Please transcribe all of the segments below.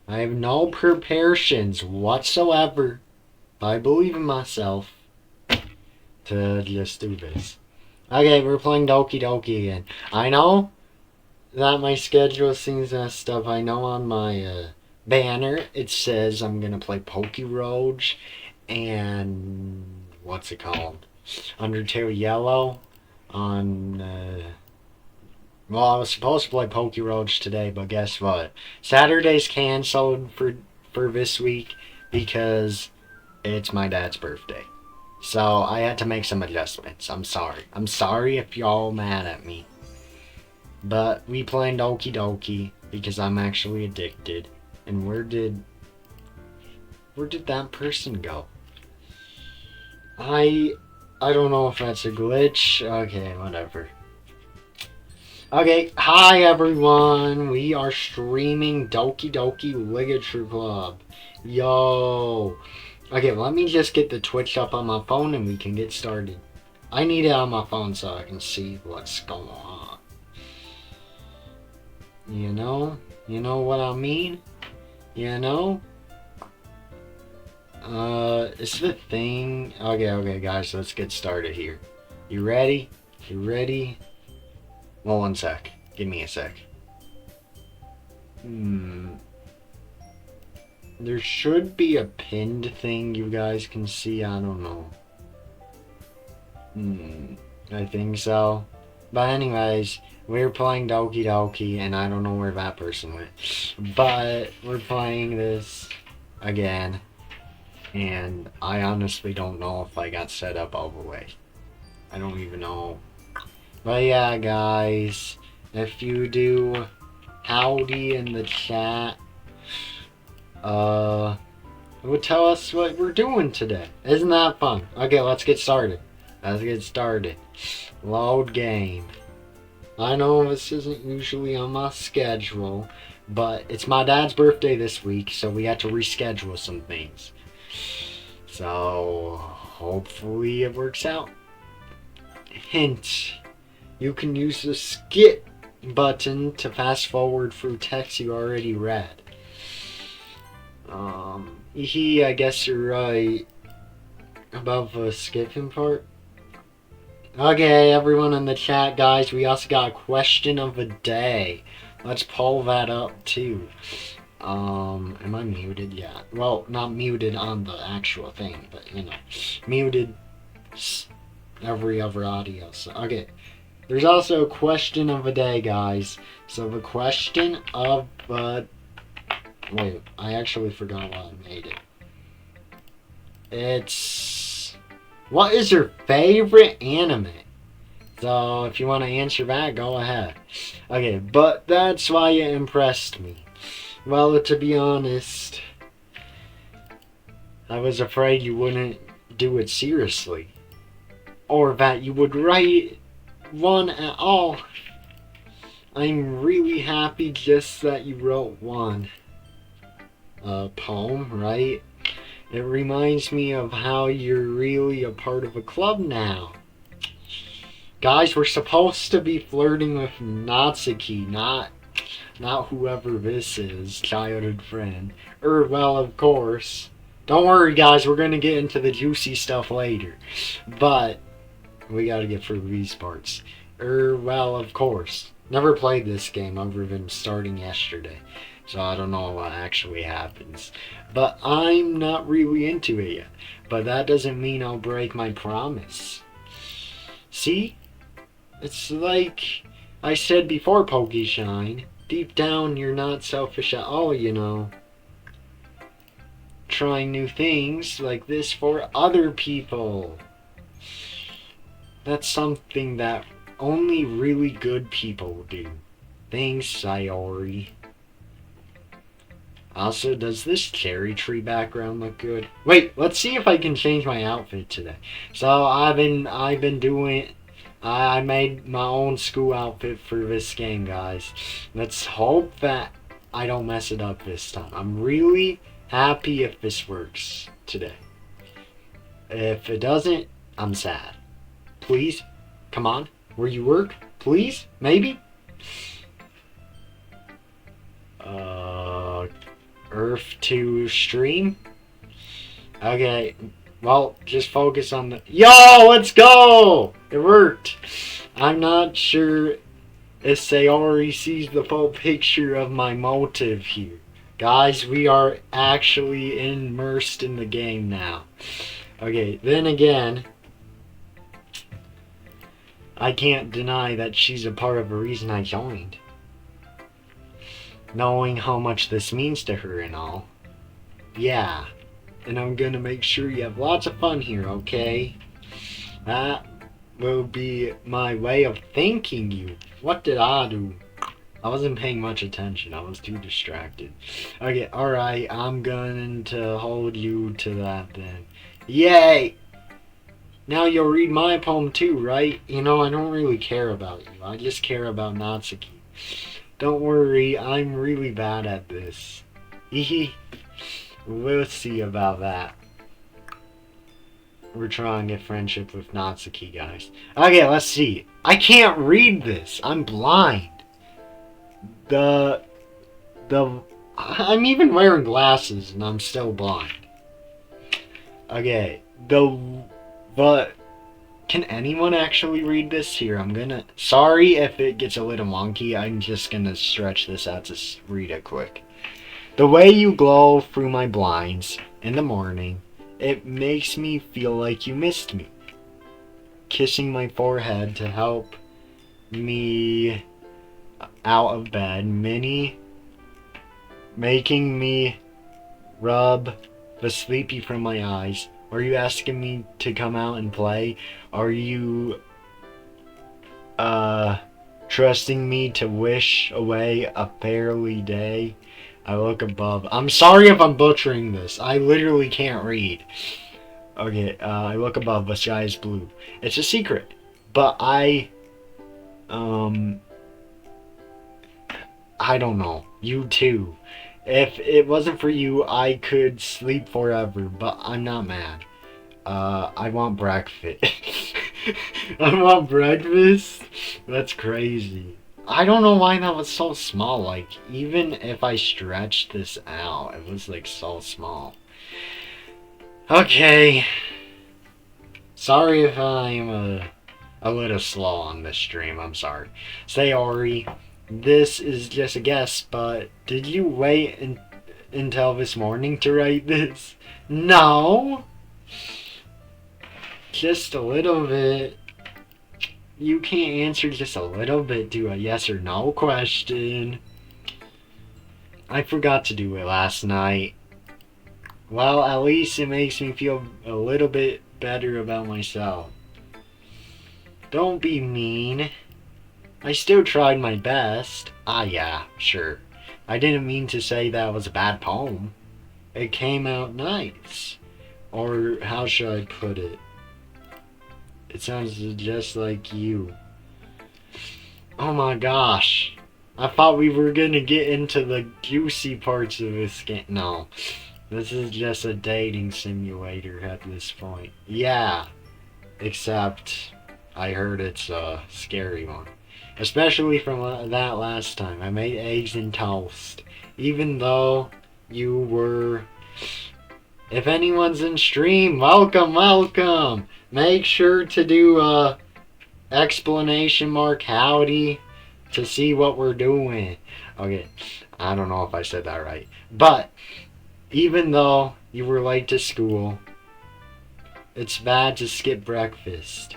I have no preparations whatsoever. I believe in myself to just do this. Okay, we're playing Doki Doki again. I know that my schedule seems messed up. I know on my banner it says I'm gonna play Poke Roach and what's it called? Undertale Yellow on. Well, I was supposed to play Poke Roach today, but guess what? Saturday's canceled for this week because it's my dad's birthday. So I had to make some adjustments. I'm sorry. I'm sorry if y'all mad at me. But we playing Doki Doki because I'm actually addicted. And where did that person go? I don't know if that's a glitch. Okay, whatever. Okay, hi everyone. We are streaming Doki Doki Ligature Club. Yo. Okay, let me just get the Twitch up on my phone and we can get started. I need it on my phone so I can see what's going on. You know? You know what I mean? You know? It's the thing. Okay, guys, let's get started here. You ready? You ready? Well, one sec. Give me a sec. There should be a pinned thing you guys can see. I don't know. I think so. But anyways, we're playing Doki Doki, and I don't know where that person went. But we're playing this again, and I honestly don't know if I got set up all the way. I don't even know. But yeah, guys, if you do howdy in the chat, it would tell us what we're doing today. Isn't that fun? Okay, let's get started. Let's get started. Load game. I know this isn't usually on my schedule, but it's my dad's birthday this week, so we had to reschedule some things. So, hopefully it works out. Hint. You can use the skip button to fast forward through text you already read. I guess you're right about the skipping part. Okay, everyone in the chat, guys, we also got a question of the day. Let's pull that up too. Am I muted? Yeah. Well, not muted on the actual thing, but you know, muted every other audio. So, okay. There's also a question of the day, guys. So the question of the wait, I actually forgot why I made it. It's what is your favorite anime? So if you want to answer that, go ahead. Okay, but that's why it impressed me. Well, to be honest, I was afraid you wouldn't do it seriously. Or that you would write one at all. I'm really happy just that you wrote one. Poem, right? It reminds me of how you're really a part of a club now. Guys, we're supposed to be flirting with Natsuki, not whoever this is, childhood friend. Well, of course. Don't worry, guys, we're gonna get into the juicy stuff later. But we gotta get through these parts. Well, of course. Never played this game other than starting yesterday. So I don't know what actually happens. But I'm not really into it yet. But that doesn't mean I'll break my promise. See? It's like I said before, Pokeshine. Deep down, you're not selfish at all, you know. Trying new things like this for other people. That's something that only really good people do. Thanks, Sayori. Also, does this cherry tree background look good? Wait, let's see if I can change my outfit today. So I've been doing. I made my own school outfit for this game, guys. Let's hope that I don't mess it up this time. I'm really happy if this works today. If it doesn't, I'm sad. Please, come on, where you work, please, maybe. Earth to stream. Okay, well, just focus on the... Yo, let's go! It worked. I'm not sure if Sayori sees the full picture of my motive here. Guys, we are actually immersed in the game now. Okay, then again, I can't deny that she's a part of the reason I joined. Knowing how much this means to her and all. Yeah. And I'm gonna make sure you have lots of fun here, okay? That will be my way of thanking you. What did I do? I wasn't paying much attention. I was too distracted. Okay, alright. I'm going to hold you to that then. Yay! Now you'll read my poem too, right? You know, I don't really care about you. I just care about Natsuki. Don't worry, I'm really bad at this. Hehe. We'll see about that. We're trying to get friendship with Natsuki, guys. Okay, let's see. I can't read this. I'm blind. I'm even wearing glasses and I'm still blind. Okay, but can anyone actually read this? Here, sorry if it gets a little wonky. I'm just gonna stretch this out to read it quick. The way you glow through my blinds in the morning, it makes me feel like you missed me. Kissing my forehead to help me out of bed, making me rub the sleepy from my eyes. Are you asking me to come out and play? Are you trusting me to wish away a fairly day? I look above. I'm sorry if I'm butchering this. I literally can't read. Okay, I look above. The sky is blue. It's a secret, but I don't know. You too. If it wasn't for you, I could sleep forever, but I'm not mad. I want breakfast. I want breakfast? That's crazy. I don't know why that was so small. Like, even if I stretched this out, it was like so small. Okay. Sorry if I'm a little slow on this stream. I'm sorry. Sayori, this is just a guess, but did you wait until this morning to write this? No. Just a little bit. You can't answer just a little bit to a yes or no question. I forgot to do it last night. Well, at least it makes me feel a little bit better about myself. Don't be mean. I still tried my best. Ah, yeah, sure. I didn't mean to say that was a bad poem. It came out nice. Or how should I put it? It sounds just like you. Oh my gosh. I thought we were gonna get into the juicy parts of this game. No. This is just a dating simulator at this point. Yeah. Except, I heard it's a scary one. Especially from that last time. I made eggs and toast. Even though you were... If anyone's in stream, welcome, welcome! Make sure to do exclamation mark howdy to see what we're doing. Okay, I don't know if I said that right. But, even though you were late to school, it's bad to skip breakfast.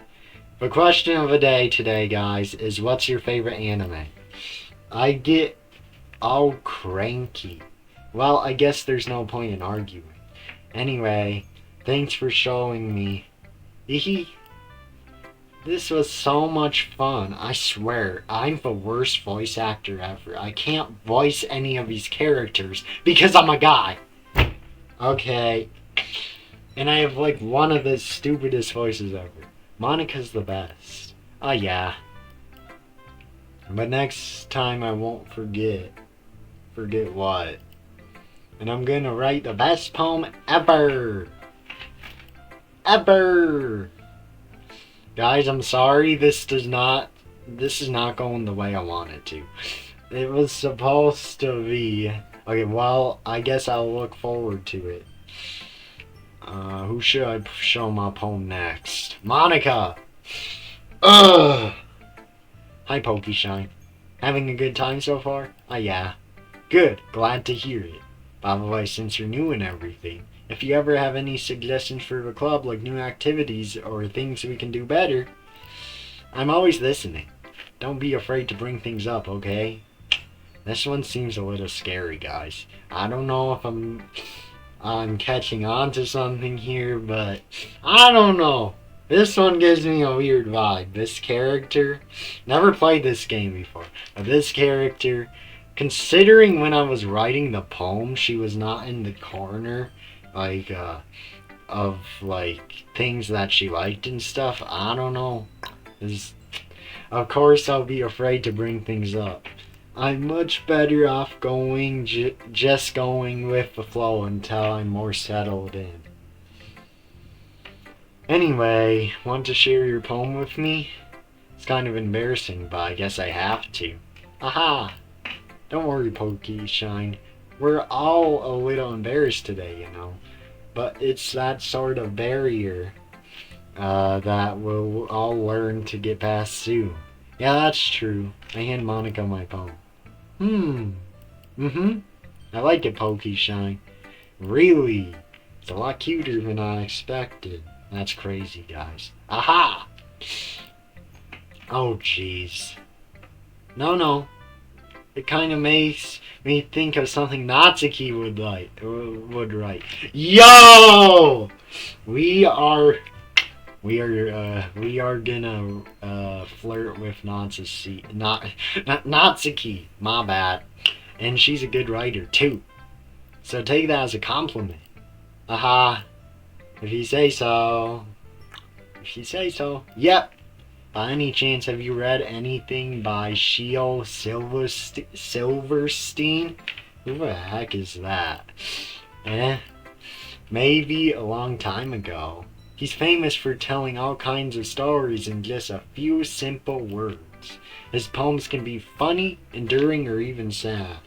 The question of the day today, guys, is what's your favorite anime? I get all cranky. Well, I guess there's no point in arguing. Anyway, thanks for showing me. This was so much fun. I swear, I'm the worst voice actor ever. I can't voice any of these characters because I'm a guy. Okay. And I have like one of the stupidest voices ever. Monica's the best. Oh yeah. But next time I won't forget. Forget what? And I'm gonna write the best poem ever. Ever. Guys, I'm sorry. This is not going the way I want it to. It was supposed to be Okay, well, I guess I'll look forward to it. Who should I show my poem next? Monica! Ugh! Hi, Pokeshine. Having a good time so far? Yeah. Good, glad to hear it. By the way, since you're new and everything, if you ever have any suggestions for the club, like new activities or things we can do better, I'm always listening. Don't be afraid to bring things up, okay? This one seems a little scary, guys. I don't know if I'm catching on to something here, but I don't know. This one gives me a weird vibe. This character, never played this game before, but this character, considering when I was writing the poem, she was not in the corner, like, of, like, things that she liked and stuff. I don't know. Of course, I'll be afraid to bring things up. I'm much better off just going with the flow until I'm more settled in. Anyway, want to share your poem with me? It's kind of embarrassing, but I guess I have to. Aha! Don't worry, Pokeshine. We're all a little embarrassed today, you know. But it's that sort of barrier that we'll all learn to get past soon. Yeah, that's true. I hand Monica my poem. Mm-hmm. I like it, Pokeshine. Really? It's a lot cuter than I expected. That's crazy, guys. Aha! Oh, jeez. No. It kind of makes me think of something Natsuki would write. Yo! We are gonna flirt with Natsuki. My bad. And she's a good writer too. So take that as a compliment. Aha. If you say so. Yep. By any chance, have you read anything by Shio Silverstein? Who the heck is that? Maybe a long time ago. He's famous for telling all kinds of stories in just a few simple words. His poems can be funny, enduring, or even sad.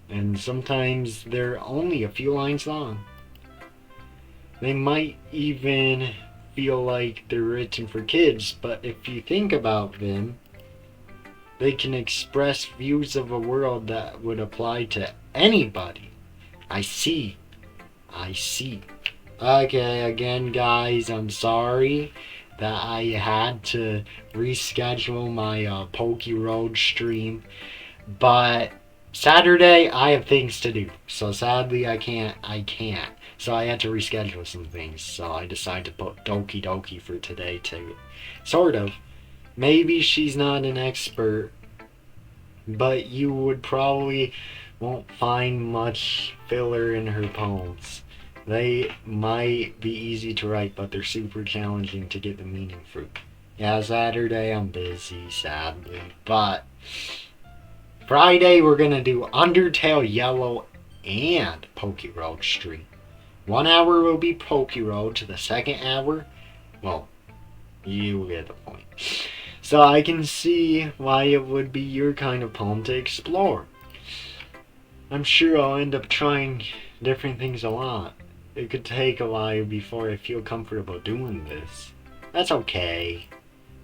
And sometimes they're only a few lines long. They might even feel like they're written for kids, but if you think about them, they can express views of a world that would apply to anybody. I see. Okay, again, guys, I'm sorry that I had to reschedule my Poke Road stream, but Saturday I have things to do, so sadly I can't. So I had to reschedule some things, so I decided to put Doki for today too. Sort of. Maybe she's not an expert, but you would probably won't find much filler in her poems. They might be easy to write, but they're super challenging to get the meaning through. Yeah, Saturday I'm busy, sadly, but Friday we're gonna do Undertale Yellow and Poke Road Stream. 1 hour will be Poke Road, to the second hour, well, you get the point. So I can see why it would be your kind of poem to explore. I'm sure I'll end up trying different things a lot. It could take a while before I feel comfortable doing this. That's okay.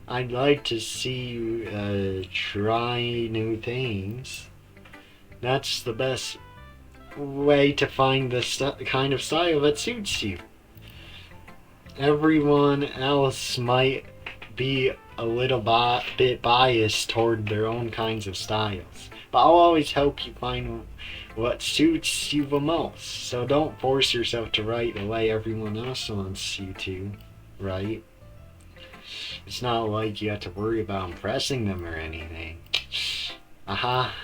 I'd like to see you try new things. That's the best way to find the kind of style that suits you. Everyone else might be a little bit biased toward their own kinds of styles, but I'll always help you find what suits you the most. So don't force yourself to write the way everyone else wants you to, right? It's not like you have to worry about impressing them or anything. Aha.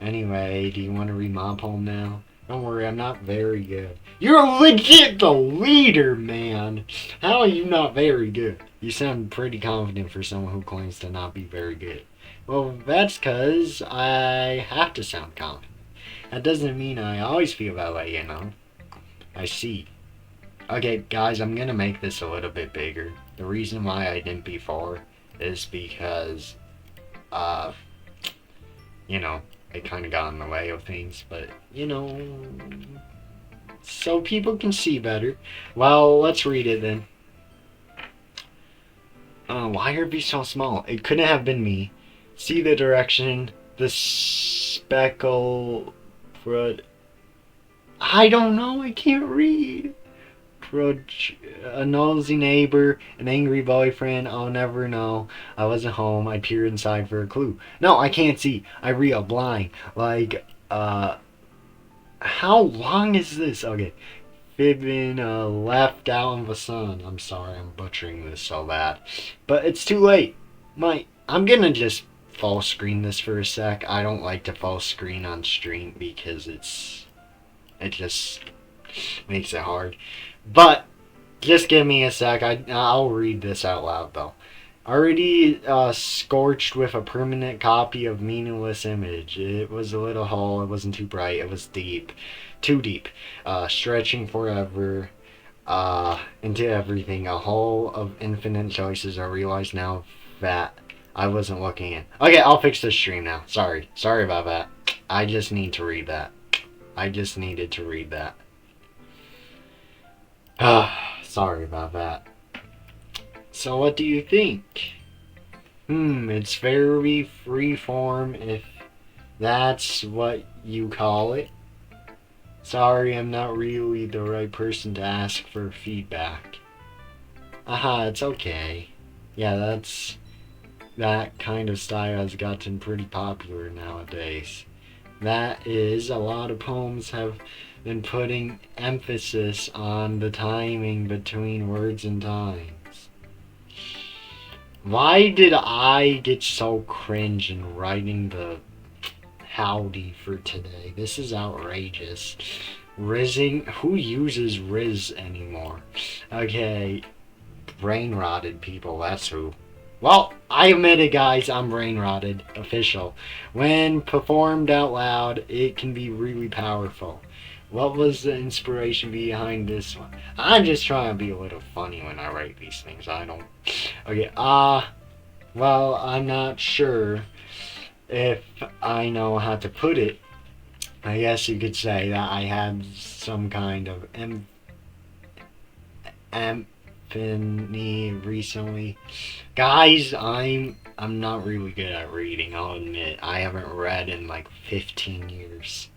Anyway, do you want to read my poem now? Don't worry, I'm not very good. You're legit the leader, man! How are you not very good? You sound pretty confident for someone who claims to not be very good. Well, that's because I have to sound confident. That doesn't mean I always feel that way, you know? I see. Okay, guys, I'm gonna make this a little bit bigger. The reason why I didn't before is because you know, it kind of got in the way of things, but, you know, so people can see better. Well, let's read it then. Why are these so small? It couldn't have been me. See the direction, the speckle, I don't know, I can't read. A nosy neighbor, an angry boyfriend, I'll never know. I wasn't home, I peered inside for a clue. No, I can't see. I read blind. Like, how long is this? Okay. Fibbing, left out in the sun. I'm sorry, I'm butchering this so bad. But it's too late. I'm gonna just full screen this for a sec. I don't like to full screen on stream because it just makes it hard. But just give me a sec. I'll read this out loud though. Already scorched with a permanent copy of meaningless image. It was a little hole. It wasn't too bright. It was deep, too deep, stretching forever into everything. A hole of infinite choices. I realize now that I wasn't looking in. Okay, I'll fix this stream now. Sorry about that. I just need to read that. I just needed to read that. Sorry about that. So what do you think? It's very freeform, if that's what you call it. Sorry, I'm not really the right person to ask for feedback. It's okay. Yeah, that kind of style has gotten pretty popular nowadays. That is, a lot of poems have been putting emphasis on the timing between words and times. Why did I get so cringe in writing the howdy for today? This is outrageous. Rizzing? Who uses Riz anymore? Okay, brain rotted people, that's who. Well, I admit it, guys, I'm brain rotted. Official. When performed out loud, it can be really powerful. What was the inspiration behind this one? I'm just trying to be a little funny when I write these things. I don't... Okay, well, I'm not sure if I know how to put it. I guess you could say that I had some kind of epiphany recently. Guys, I'm not really good at reading, I'll admit. I haven't read in like 15 years.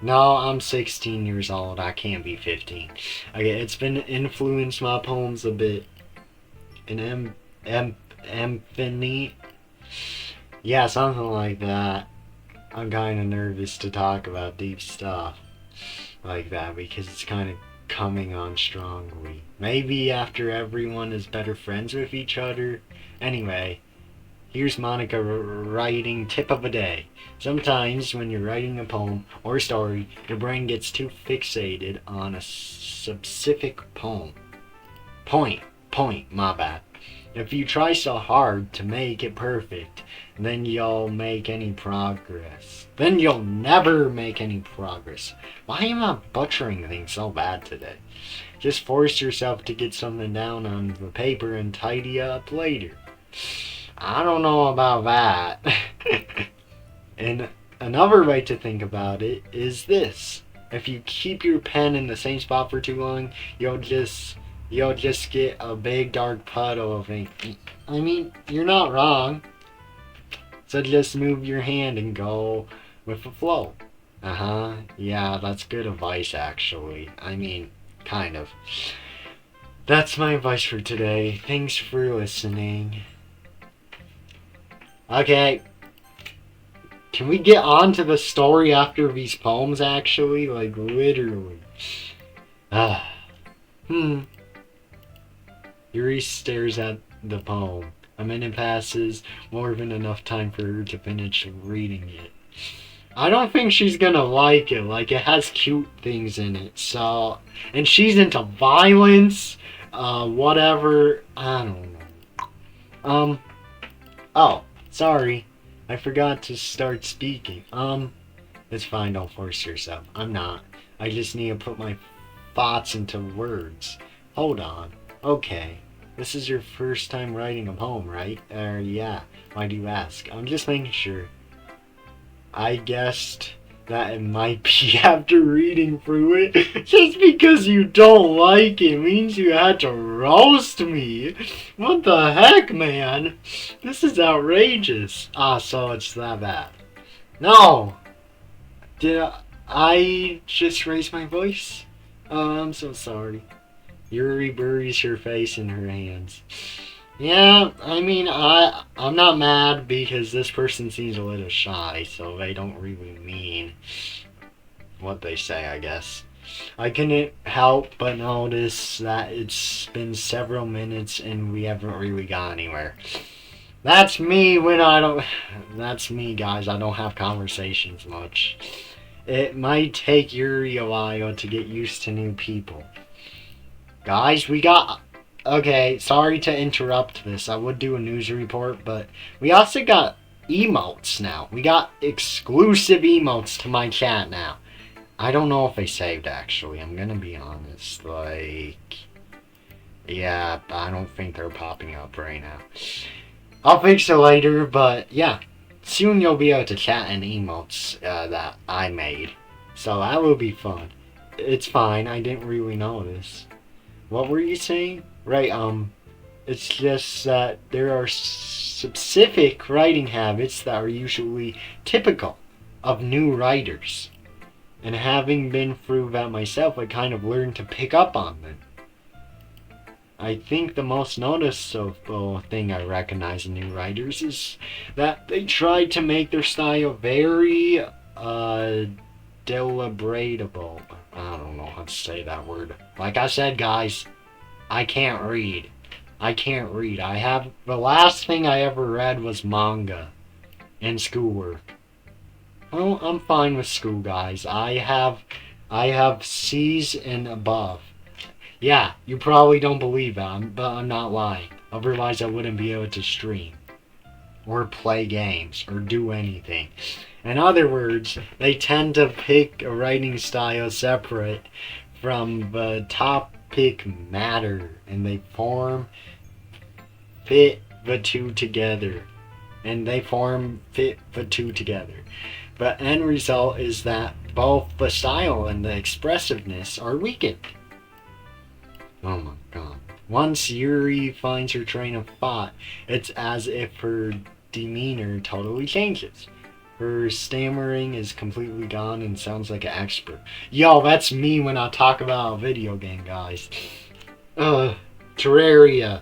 No, I'm 16 years old. I can't be 15. Okay, it's been influenced my poems a bit. An epiphany? Yeah, something like that. I'm kind of nervous to talk about deep stuff like that because it's kind of coming on strongly. Maybe after everyone is better friends with each other. Anyway, here's Monica writing tip of the day. Sometimes when you're writing a poem or a story, your brain gets too fixated on a specific point, my bad. If you try so hard to make it perfect, then you'll make any progress. Then you'll never make any progress. Why am I butchering things so bad today? Just force yourself to get something down on the paper and tidy up later. I don't know about that. And another way to think about it is this. If you keep your pen in the same spot for too long, you'll just get a big dark puddle of ink. I mean, you're not wrong. So just move your hand and go with the flow. Yeah, that's good advice actually. I mean, kind of. That's my advice for today. Thanks for listening. Okay. Can we get on to the story after these poems actually? Like literally. Yuri stares at the poem. A minute passes, more than enough time for her to finish reading it. I don't think she's gonna like it. Like, it has cute things in it. So, and she's into violence, whatever. I don't know. Oh, sorry. I forgot to start speaking. It's fine, don't force yourself. I'm not. I just need to put my thoughts into words. Hold on. Okay. This is your first time writing a poem, right? Yeah. Why do you ask? I'm just making sure. I guessed that it might be after reading through it. Just because you don't like it means you had to roast me. What the heck, man? This is outrageous. Ah, so it's that bad. No! Did I just raise my voice? Oh, I'm so sorry. Yuri buries her face in her hands. Yeah, I mean, I'm not mad because this person seems a little shy, so they don't really mean what they say, I guess. I couldn't help but notice that it's been several minutes and we haven't really got anywhere. That's me when I don't... That's me, guys. I don't have conversations much. It might take Yuri a while to get used to new people. Guys, we got... Okay, sorry to interrupt this. I would do a news report, but we also got emotes now. We got exclusive emotes to my chat now. I don't know if they saved, actually. I'm gonna be honest. Like... Yeah, I don't think they're popping up right now. I'll fix it later, but yeah. Soon you'll be able to chat in emotes that I made. So that will be fun. It's fine, I didn't really notice. What were you saying? Right, it's just that there are specific writing habits that are usually typical of new writers. And having been through that myself, I kind of learned to pick up on them. I think the most noticeable thing I recognize in new writers is that they try to make their style very, deliberatable. I don't know how to say that word. Like I said, guys, I can't read. The last thing I ever read was manga and schoolwork. Well, I'm fine with school, guys. I have C's and above. Yeah, you probably don't believe that, but I'm not lying. Otherwise, I wouldn't be able to stream, or play games, or do anything. In other words, they tend to pick a writing style separate from the topic matter, and they fit the two together. But end result is that both the style and the expressiveness are weakened. Oh my god. Once Yuri finds her train of thought, it's as if her demeanor totally changes. Her stammering is completely gone and sounds like an expert. Yo, that's me when I talk about a video game, guys. Terraria.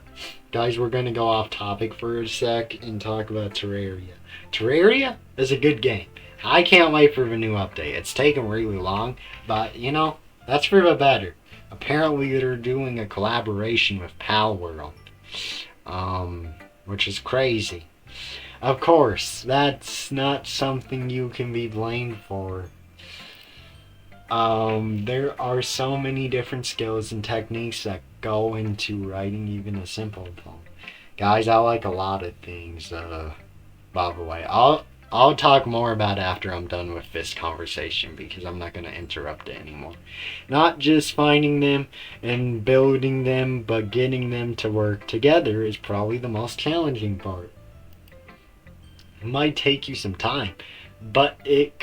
Guys, we're gonna go off topic for a sec and talk about Terraria. Terraria is a good game. I can't wait for the new update. It's taken really long, but you know, that's for the better. Apparently they're doing a collaboration with Pal World, which is crazy. Of course, that's not something you can be blamed for. There are so many different skills and techniques that go into writing even a simple poem. Guys, I like a lot of things, by the way. I'll talk more about it after I'm done with this conversation because I'm not going to interrupt it anymore. Not just finding them and building them, but getting them to work together is probably the most challenging part. It might take you some time, but it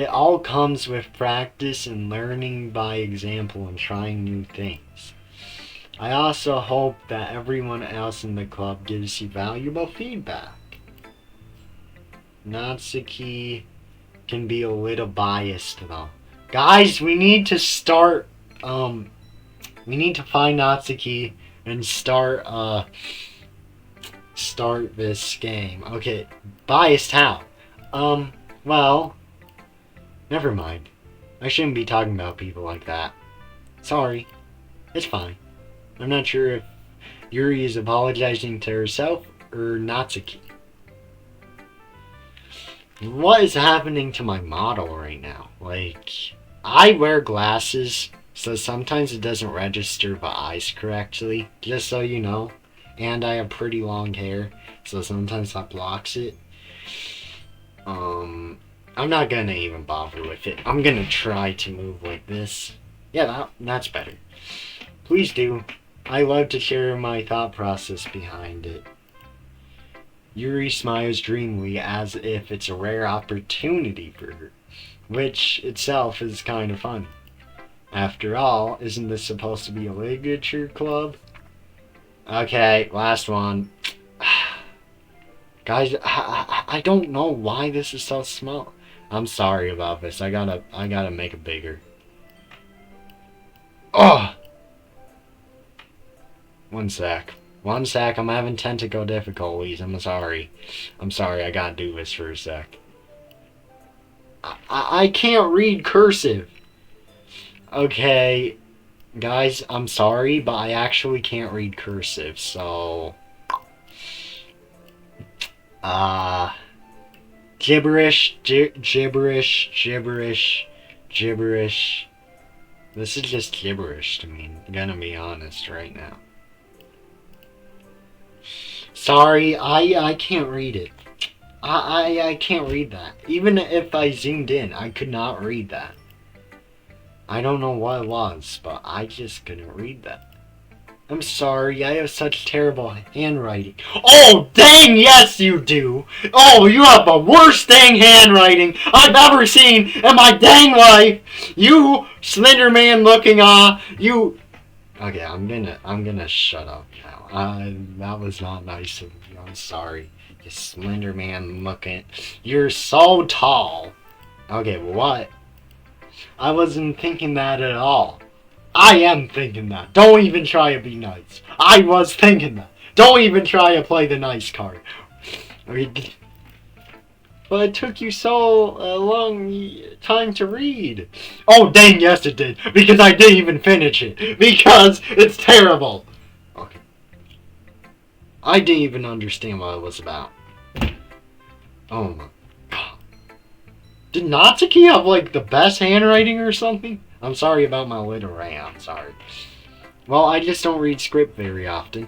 all comes with practice and learning by example and trying new things. I also hope that everyone else in the club gives you valuable feedback. Natsuki can be a little biased though. Guys, we need to start, we need to find Natsuki and start this game. Okay, biased how? Well, never mind. I shouldn't be talking about people like that. Sorry. It's fine. I'm not sure if Yuri is apologizing to herself or Natsuki. What is happening to my model right now? Like, I wear glasses, so sometimes it doesn't register the eyes correctly, just so you know. And I have pretty long hair, so sometimes that blocks it. I'm not gonna even bother with it. I'm gonna try to move like this. Yeah, that's better. Please do. I love to share my thought process behind it. Yuri smiles dreamily as if it's a rare opportunity for her, which itself is kind of funny. After all, isn't this supposed to be a literature club? Okay, last one. Guys, I don't know why this is so small. I'm sorry about this. I gotta make it bigger. Oh! One sec. One sec, I'm having technical difficulties. I'm sorry. I gotta do this for a sec. I can't read cursive. Okay, guys, I'm sorry, but I actually can't read cursive, so... Gibberish, gibberish. This is just gibberish to me, I'm gonna be honest right now. Sorry, I can't read it. I can't read that. Even if I zoomed in, I could not read that. I don't know what it was, but I just couldn't read that. I'm sorry, I have such terrible handwriting. Oh, dang, yes you do! Oh, you have the worst dang handwriting I've ever seen in my dang life! You, Slender Man looking, you... Okay, I'm gonna shut up now. That was not nice of you, I'm sorry. You Slender Man looking... You're so tall! Okay, what? I wasn't thinking that at all. I am thinking that. Don't even try to be nice. I was thinking that. Don't even try to play the nice card. But it took you so long time to read. Oh, dang, yes it did. Because I didn't even finish it. Because it's terrible. Okay. I didn't even understand what it was about. Oh my god. Did Natsuki have, like, the best handwriting or something? I'm sorry about my little ray, I'm sorry. Well, I just don't read script very often.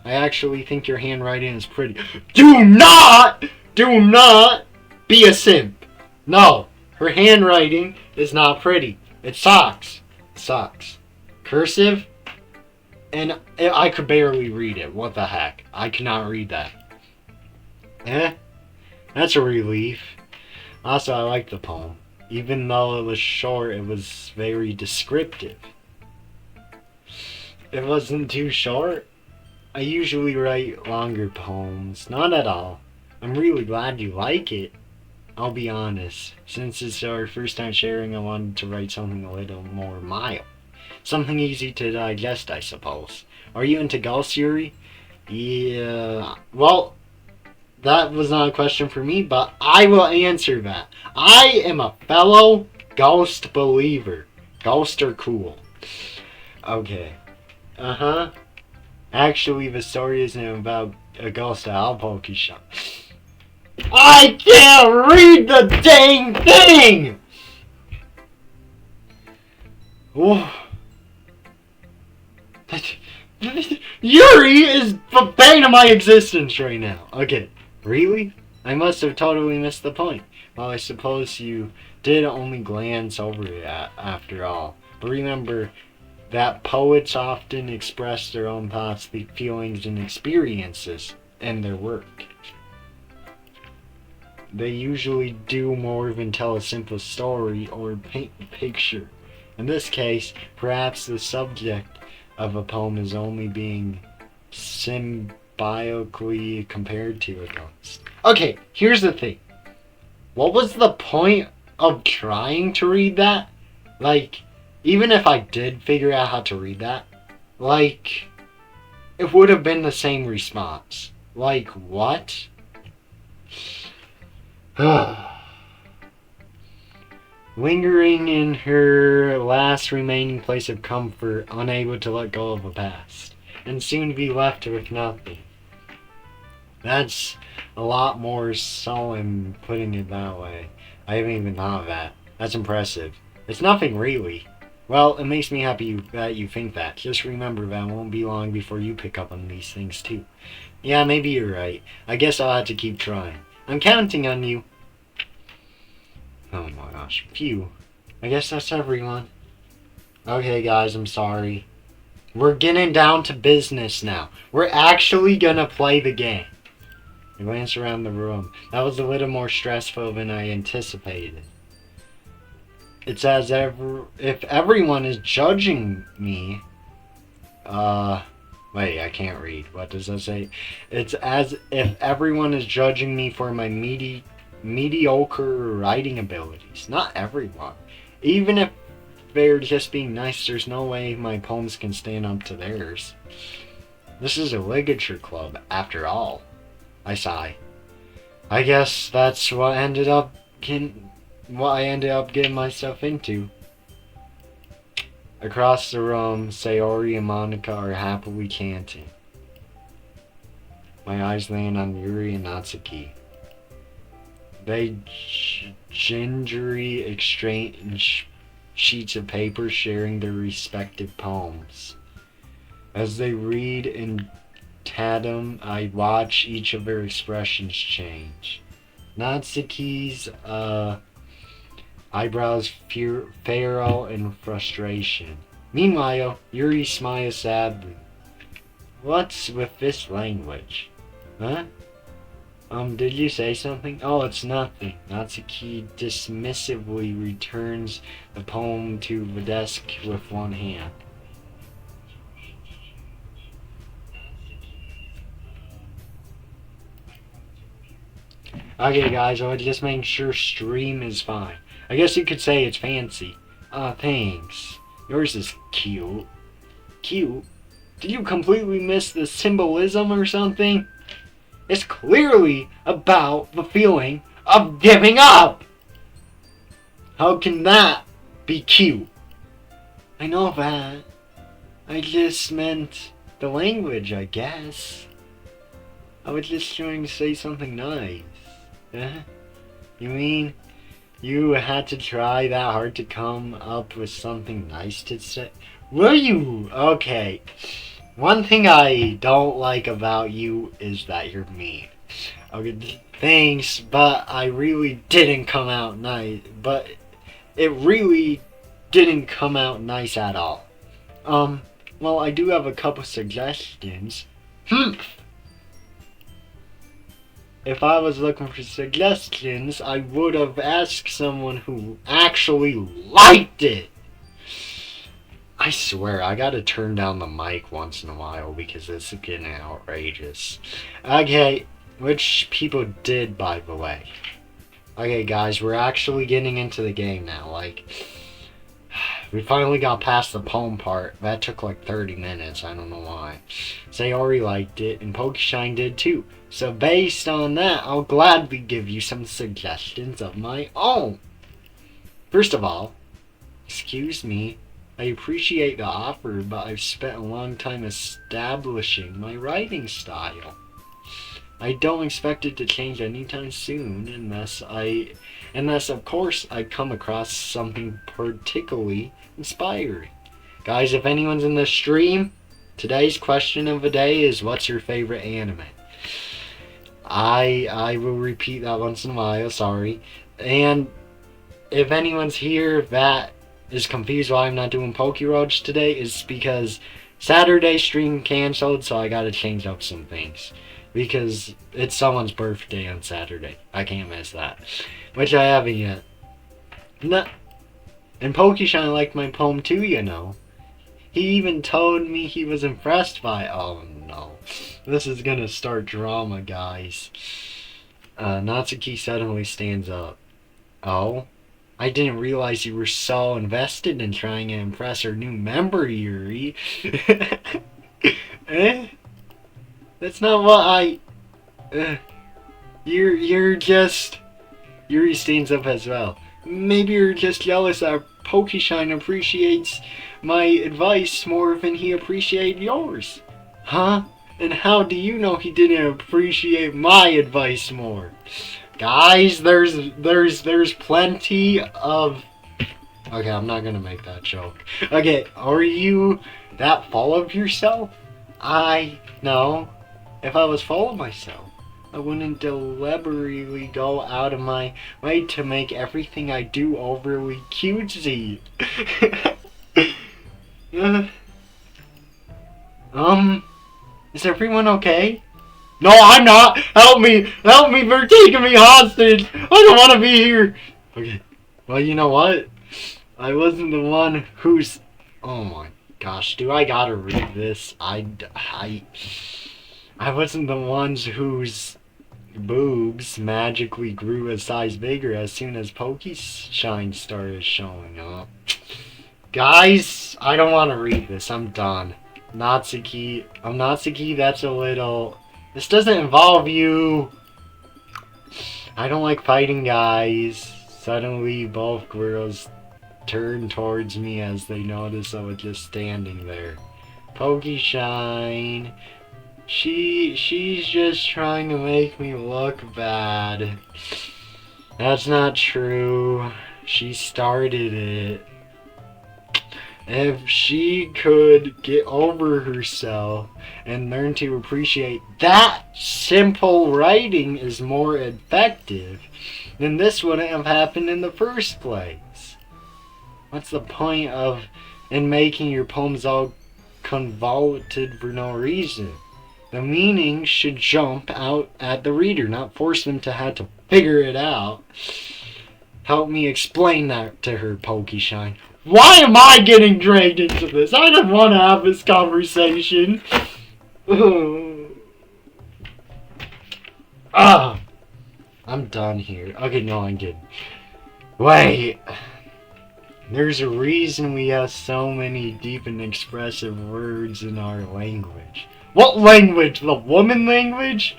I actually think your handwriting is pretty... Do not be a simp. No, her handwriting is not pretty. It sucks. It sucks. Cursive? And I could barely read it. What the heck? I cannot read that. That's a relief. Also, I like the poem. Even though it was short, it was very descriptive. It wasn't too short. I usually write longer poems. Not at all. I'm really glad you like it. I'll be honest. Since it's our first time sharing, I wanted to write something a little more mild. Something easy to digest, I suppose. Are you into ghosts, Yuri? Yeah. Well, that was not a question for me, but I will answer that. I am a fellow ghost believer. Ghosts are cool. Okay. Actually, the story isn't about a ghost at all, Pokishop. I can't read the dang thing! Whoa. Yuri is the bane of my existence right now. Okay, really? I must have totally missed the point. Well, I suppose you did only glance over it after all. But remember that poets often express their own thoughts, feelings, and experiences in their work. They usually do more than tell a simple story or paint a picture. In this case, perhaps the subject of a poem is only being symbiotically compared to a ghost. Okay, here's the thing. What was the point of trying to read that? Like, even if I did figure out how to read that, like, it would have been the same response. Like, what? Lingering in her last remaining place of comfort, unable to let go of the past, and soon to be left with nothing. That's a lot more solemn putting it that way. I haven't even thought of that. That's impressive. It's nothing really. Well, it makes me happy that you think that. Just remember that it won't be long before you pick up on these things too. Yeah, maybe you're right. I guess I'll have to keep trying. I'm counting on you. Oh my gosh. Phew. I guess that's everyone. Okay guys, I'm sorry. We're getting down to business now. We're actually gonna play the game. I glanced around the room. That was a little more stressful than I anticipated. It's as if everyone is judging me. Wait, I can't read. What does that say? It's as if everyone is judging me for my mediocre writing abilities. Not everyone. Even if they're just being nice, there's no way my poems can stand up to theirs. This is a literature club, after all. I sigh. I guess that's what I ended up getting myself into. Across the room, Sayori and Monica are happily chanting. My eyes land on Yuri and Natsuki. They gingerly exchange sheets of paper, sharing their respective poems. As they read in tandem, I watch each of their expressions change. Natsuki's eyebrows furrow in frustration. Meanwhile, Yuri smiles sadly. What's with this language? Huh? Did you say something? Oh, it's nothing. Natsuki dismissively returns the poem to the desk with one hand. Okay, guys, I was just making sure stream is fine. I guess you could say it's fancy. Thanks. Yours is cute. Cute? Did you completely miss the symbolism or something? It's clearly about the feeling of giving up! How can that be cute? I know that. I just meant the language, I guess. I was just trying to say something nice. You mean you had to try that hard to come up with something nice to say? Were you? Okay. One thing I don't like about you is that you're mean. Okay, thanks, but I really didn't come out nice. But it really didn't come out nice at all. Well, I do have a couple suggestions. If I was looking for suggestions, I would have asked someone who actually liked it. I swear, I gotta turn down the mic once in a while because this is getting outrageous. Okay, which people did, by the way. Okay, guys, we're actually getting into the game now. Like, we finally got past the poem part. That took like 30 minutes. I don't know why. Sayori liked it, and Pokeshine did too. So based on that, I'll gladly give you some suggestions of my own. First of all, excuse me, I appreciate the offer, but I've spent a long time establishing my writing style. I don't expect it to change anytime soon, unless of course I come across something particularly inspiring. Guys, if anyone's in the stream, today's question of the day is, what's your favorite anime? I will repeat that once in a while, sorry. And if anyone's here that is confused why I'm not doing Pokeroach today, is because Saturday stream canceled, so I gotta change up some things. Because it's someone's birthday on Saturday. I can't miss that. Which I haven't yet. No. And Pokeshine liked my poem too, you know. He even told me he was impressed by it. Oh no. This is gonna start drama, guys. Natsuki suddenly stands up. Oh? I didn't realize you were so invested in trying to impress our new member, Yuri. Eh? That's not what I... You're just... Yuri stands up as well. Maybe you're just jealous that Pokeshine appreciates my advice more than he appreciated yours. Huh? And how do you know he didn't appreciate my advice more? Guys, there's plenty of... Okay, I'm not gonna make that joke. Okay, are you that full of yourself? No. If I was full of myself, I wouldn't deliberately go out of my way to make everything I do overly cutesy. Is everyone okay? No, I'm not! Help me! Help me! They're taking me hostage! I don't want to be here! Okay. Well, you know what? I wasn't the one who's... Oh my gosh, do I gotta read this? I wasn't the ones whose boobs magically grew a size bigger as soon as Pokeshine started showing up. Guys, I don't want to read this. I'm done. Natsuki. Natsuki, that's a little... This doesn't involve you. I don't like fighting, guys. Suddenly, both girls turn towards me as they notice I was just standing there. Pokeshine. She's just trying to make me look bad. That's not true. She started it. If she could get over herself and learn to appreciate that simple writing is more effective, then this wouldn't have happened in the first place. What's the point of in making your poems all convoluted for no reason? The meaning should jump out at the reader, not force them to have to figure it out. Help me explain that to her, Pokeshine. Why am I getting dragged into this? I don't want to have this conversation. I'm done here. Okay, no, I'm kidding. Wait. There's a reason we have so many deep and expressive words in our language. What language? The woman language?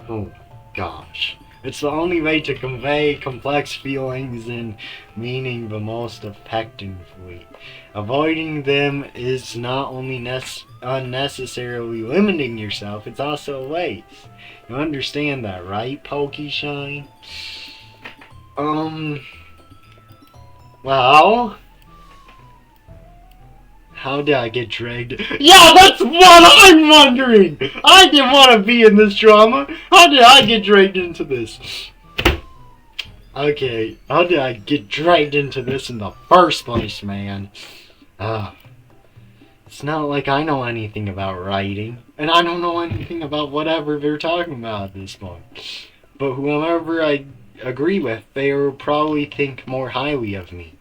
Oh, gosh. It's the only way to convey complex feelings and meaning the most effectively. Avoiding them is not only unnecessarily limiting yourself, it's also a waste. You understand that, right, Pokeshine? Well... How did I get dragged? Yeah, that's what I'm wondering! I didn't want to be in this drama. How did I get dragged into this? Okay, how did I get dragged into this in the first place, man? It's not like I know anything about writing. And I don't know anything about whatever they're talking about at this point. But whoever I agree with, they will probably think more highly of me.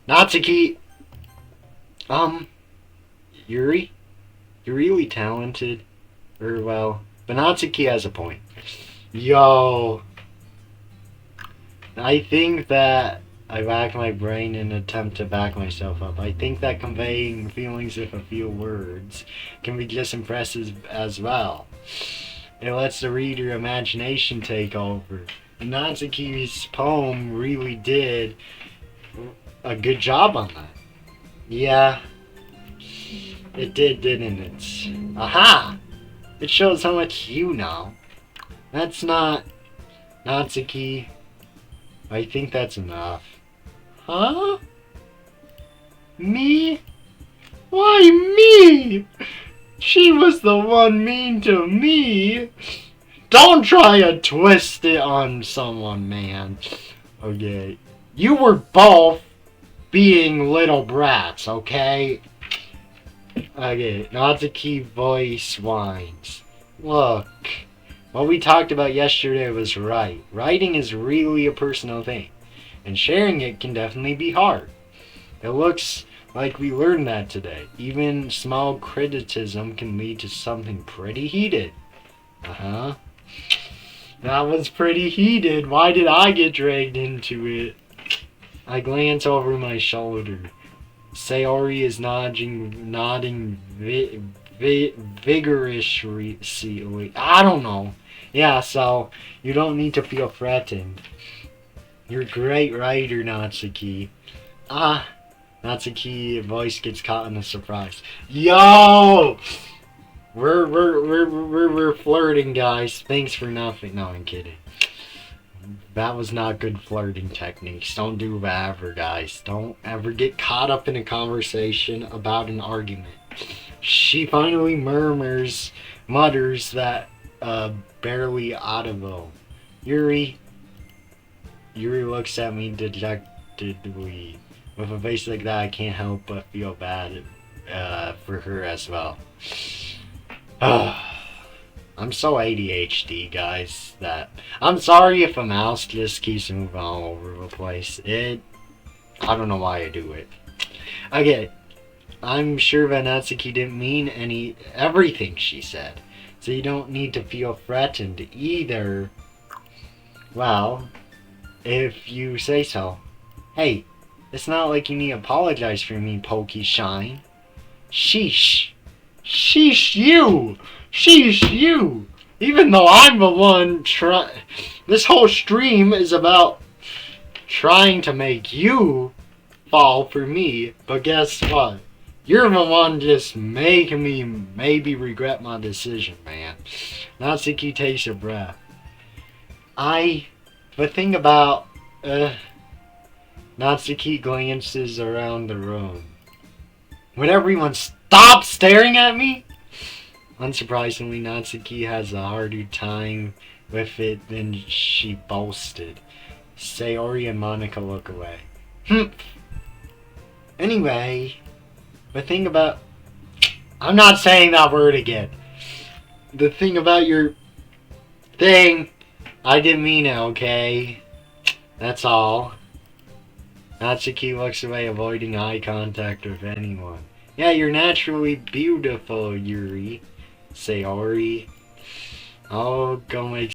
Natsuki! Yuri? You're really talented. But Natsuki has a point. Yo. I think that I racked my brain in an attempt to back myself up. I think that conveying feelings with a few words can be just impressive as well. It lets the reader imagination take over. And Natsuki's poem really did a good job on that. Yeah, it did, didn't it? Aha! It shows how much you know. That's not... Natsuki. I think that's enough. Huh? Me? Why me? She was the one mean to me. Don't try to twist it on someone, man. Okay. You were both being little brats, okay? Okay, Natsuki voice whines. Look, what we talked about yesterday was right. Writing is really a personal thing, and sharing it can definitely be hard. It looks like we learned that today. Even small criticism can lead to something pretty heated. Uh-huh. That was pretty heated. Why did I get dragged into it? I glance over my shoulder. Sayori is nodding vigorously. I don't know. Yeah, so you don't need to feel threatened. You're a great writer, Natsuki. Natsuki voice gets caught in a surprise. Yo! We're flirting, guys. Thanks for nothing. No, I'm kidding. That was not good flirting techniques. Don't do that ever, guys. Don't ever get caught up in a conversation about an argument. She finally mutters that barely audible. Yuri looks at me dejectedly. With a face like that, I can't help but feel bad for her as well. I'm so ADHD, guys, that I'm sorry if a mouse just keeps moving all over the place. I don't know why I do it. Okay, I'm sure that Natsuki didn't mean everything she said, so you don't need to feel threatened either. Well, if you say so. Hey, it's not like you need to apologize for me, Pokey Shine. Sheesh. Sheesh you! Sheesh you! Even though I'm the one this whole stream is about trying to make you fall for me, but guess what? You're the one just making me maybe regret my decision, man. Natsuki takes a breath. The thing about, Natsuki glances around the room. Would everyone stop staring at me? Unsurprisingly, Natsuki has a harder time with it than she boasted. Sayori and Monica look away. Anyway, the thing about... I'm not saying that word again. The thing about your thing, I didn't mean it, okay? That's all. Natsuki looks away, avoiding eye contact with anyone. Yeah, you're naturally beautiful, Yuri. Sayori. I'll go make